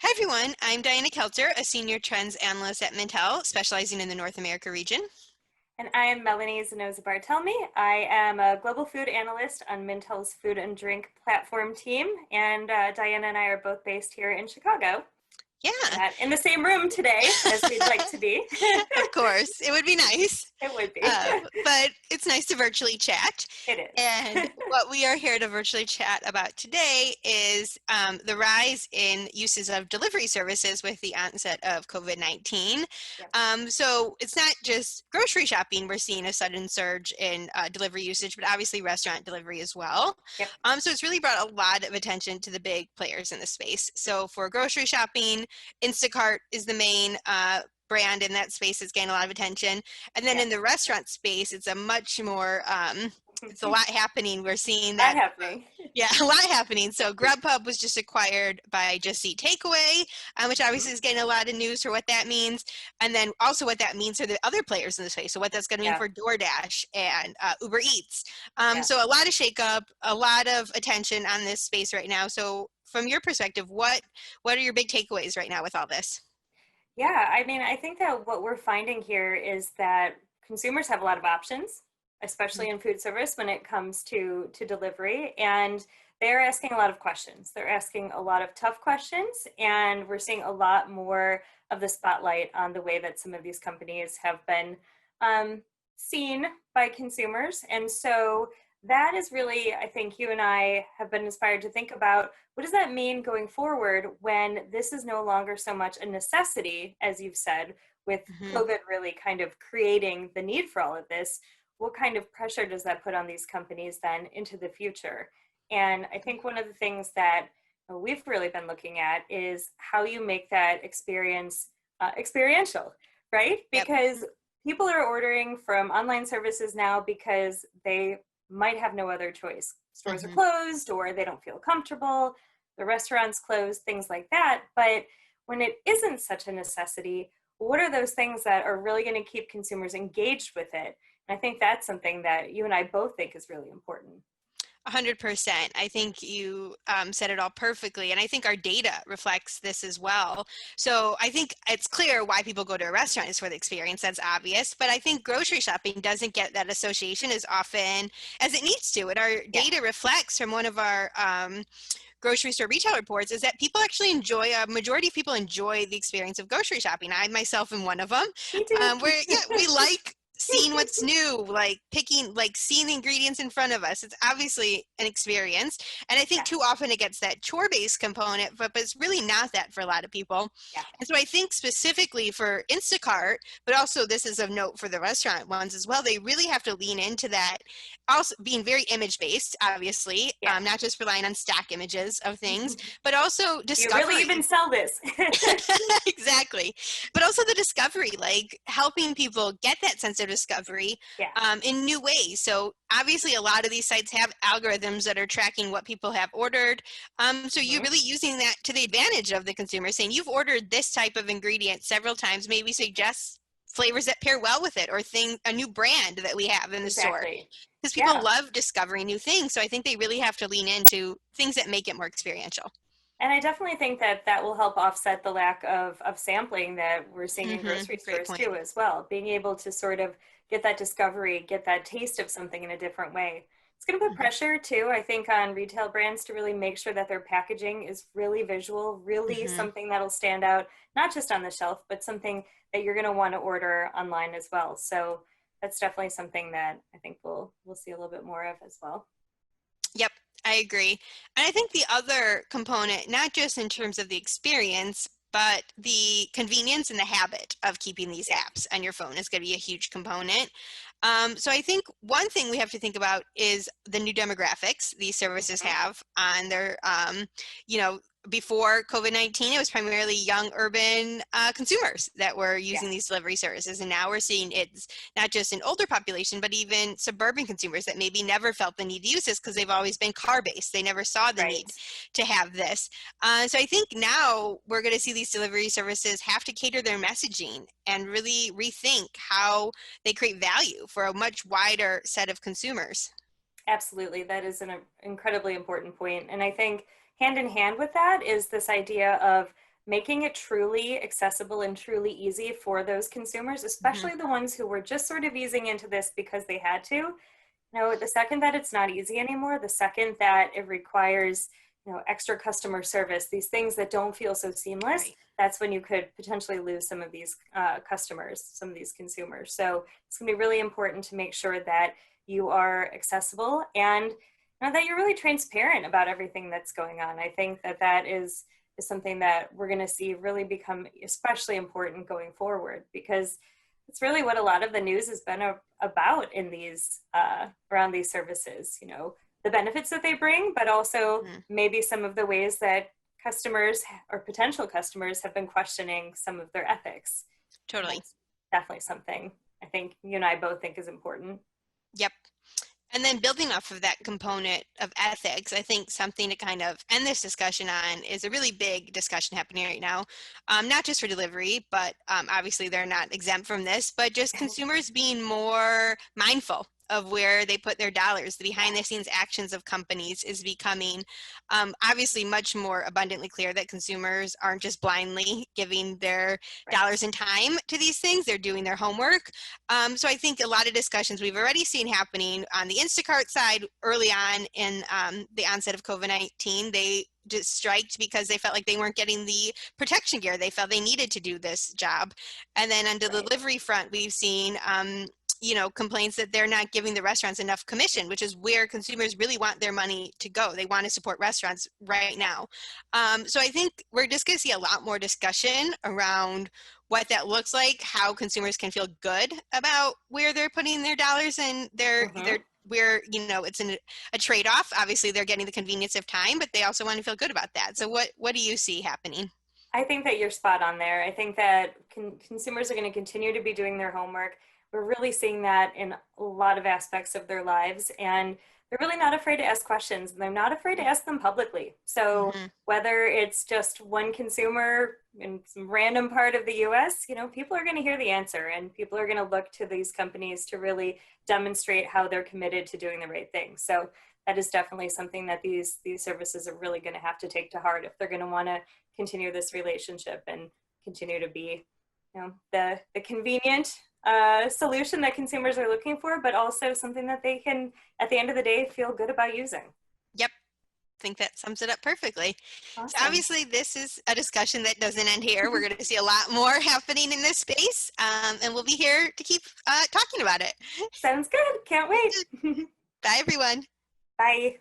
Hi everyone, I'm Diana Kelter, a senior trends analyst at Mintel, specializing in the North America region. And I am Melanie Bartelme. I am a global food analyst on Mintel's food and drink platform team. And Diana and I are both based here in Chicago. Yeah, Not in the same room today as we'd like to be. of course, it would be nice. It would be. But it's nice to virtually chat. It is. And what we are here to virtually chat about today is the rise in uses of delivery services with the onset of COVID-19. Yep. So it's not just grocery shopping, we're seeing a sudden surge in delivery usage, but obviously restaurant delivery as well. Yep. So it's really brought a lot of attention to the big players in the space. So for grocery shopping, Instacart is the main brand in that space is getting a lot of attention. And then in the restaurant space, it's a much more, it's a lot happening. We're seeing that. Happening. Yeah, a lot happening. So Grubhub was just acquired by Just Eat Takeaway, which obviously is getting a lot of news for what that means. And then also what that means for the other players in the space. So what that's going to mean for DoorDash and Uber Eats. So a lot of shakeup, a lot of attention on this space right now. So from your perspective, what are your big takeaways right now with all this? Yeah, I mean, I think that what we're finding here is that consumers have a lot of options, especially in food service when it comes to delivery, and they're asking a lot of questions. They're asking a lot of tough questions, and we're seeing a lot more of the spotlight on the way that some of these companies have been seen by consumers. And so that is really, I think you and I have been inspired to think about, what does that mean going forward when this is no longer so much a necessity, as you've said, with COVID really kind of creating the need for all of this? What kind of pressure does that put on these companies then into the future? And I think one of the things that we've really been looking at is how you make that experience experiential, right? Because people are ordering from online services now because they might have no other choice. Stores are closed, or they don't feel comfortable, the restaurant's closed, things like that. But when it isn't such a necessity, what are those things that are really going to keep consumers engaged with it? And I think that's something that you and I both think is really important. 100%. I think you said it all perfectly. And I think our data reflects this as well. So I think it's clear why people go to a restaurant is for the experience. That's obvious. But I think grocery shopping doesn't get that association as often as it needs to. And our data reflects from one of our grocery store retail reports is that people actually enjoy, a majority of people enjoy the experience of grocery shopping. I myself am one of them. Me too. We like seeing what's new, like seeing the ingredients in front of us. It's obviously an experience. And I think too often it gets that chore-based component, but it's really not that for a lot of people. Yeah. And so I think specifically for Instacart, but also this is of note for the restaurant ones as well, they really have to lean into that, also being very image-based, obviously, not just relying on stock images of things, but also discovery. You really even sell this. Exactly. But also the discovery, like helping people get that sense of discovery in new ways. So obviously a lot of these sites have algorithms that are tracking what people have ordered. So you're really using that to the advantage of the consumer, saying you've ordered this type of ingredient several times, maybe suggest flavors that pair well with it, or a new brand that we have in the store. Because people love discovering new things. So I think they really have to lean into things that make it more experiential. And I definitely think that that will help offset the lack of sampling that we're seeing in grocery stores too, as well. Being able to sort of get that discovery, get that taste of something in a different way. It's going to put pressure too, I think, on retail brands to really make sure that their packaging is really visual, really something that'll stand out, not just on the shelf, but something that you're going to want to order online as well. So that's definitely something that I think we'll see a little bit more of as well. Yep, I agree. And I think the other component, not just in terms of the experience, but the convenience and the habit of keeping these apps on your phone is going to be a huge component. So I think one thing we have to think about is the new demographics these services have on their, before COVID-19, it was primarily young urban consumers that were using these delivery services. And now we're seeing it's not just an older population, but even suburban consumers that maybe never felt the need to use this because they've always been car-based. They never saw the need to have this. So I think now we're going to see these delivery services have to cater their messaging and really rethink how they create value for a much wider set of consumers. Absolutely. That is an incredibly important point. And I think hand in hand with that is this idea of making it truly accessible and truly easy for those consumers, especially the ones who were just sort of easing into this because they had to. The second that it's not easy anymore, the second that it requires, extra customer service, these things that don't feel so seamless, Right. that's when you could potentially lose some of these customers, some of these consumers. So it's going to be really important to make sure that you are accessible and that you're really transparent about everything that's going on. I think that is something that we're going to see really become especially important going forward, because it's really what a lot of the news has been about in these around these services, the benefits that they bring, but also maybe some of the ways that customers or potential customers have been questioning some of their ethics. Totally. That's definitely something I think you and I both think is important. Yep. And then building off of that component of ethics, I think something to kind of end this discussion on is a really big discussion happening right now, not just for delivery, but obviously they're not exempt from this, but just consumers being more mindful of where they put their dollars. The behind the scenes actions of companies is becoming obviously much more abundantly clear that consumers aren't just blindly giving their dollars and time to these things. They're doing their homework. So I think a lot of discussions we've already seen happening on the Instacart side early on in the onset of COVID-19. They just striked because they felt like they weren't getting the protection gear they felt they needed to do this job. And then on the delivery front, we've seen complaints that they're not giving the restaurants enough commission, which is where consumers really want their money to go. They want to support restaurants right now. So I think we're just going to see a lot more discussion around what that looks like, how consumers can feel good about where they're putting their dollars and where it's a trade-off. Obviously, they're getting the convenience of time, but they also want to feel good about that. So what do you see happening? I think that you're spot on there. I think that consumers are going to continue to be doing their homework. We're really seeing that in a lot of aspects of their lives, and they're really not afraid to ask questions, and they're not afraid to ask them publicly. So whether it's just one consumer in some random part of the US, people are going to hear the answer, and people are going to look to these companies to really demonstrate how they're committed to doing the right thing. So that is definitely something that these services are really going to have to take to heart if they're going to want to continue this relationship and continue to be, the convenient solution that consumers are looking for, but also something that they can, at the end of the day, feel good about using. Yep. I think that sums it up perfectly. Awesome. So obviously, this is a discussion that doesn't end here. We're going to see a lot more happening in this space, and we'll be here to keep talking about it. Sounds good. Can't wait. Bye, everyone. Bye.